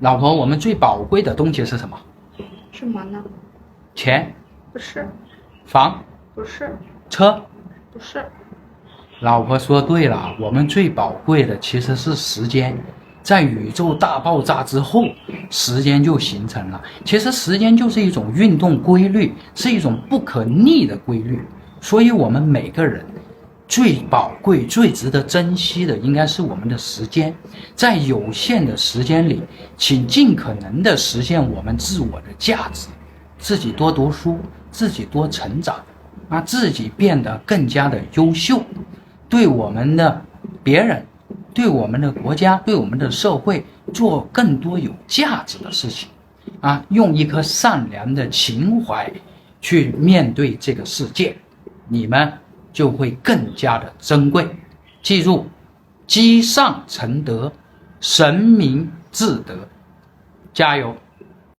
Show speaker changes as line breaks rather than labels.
老婆，我们最宝贵的东西是什么？
什么呢？
钱、
不是，
房、
不是，
车。
不是，
老婆说对了，我们最宝贵的其实是时间。在宇宙大爆炸之后，时间就形成了。其实时间就是一种运动规律，是一种不可逆的规律。所以我们每个人最宝贵、最值得珍惜的，应该是我们的时间。在有限的时间里，请尽可能的实现我们自我的价值，自己多读书，自己多成长，自己变得更加的优秀，对我们的别人，对我们的国家，对我们的社会做更多有价值的事情，用一颗善良的情怀去面对这个世界，你们就会更加的珍贵。记住，积善成德，神明自得，加油！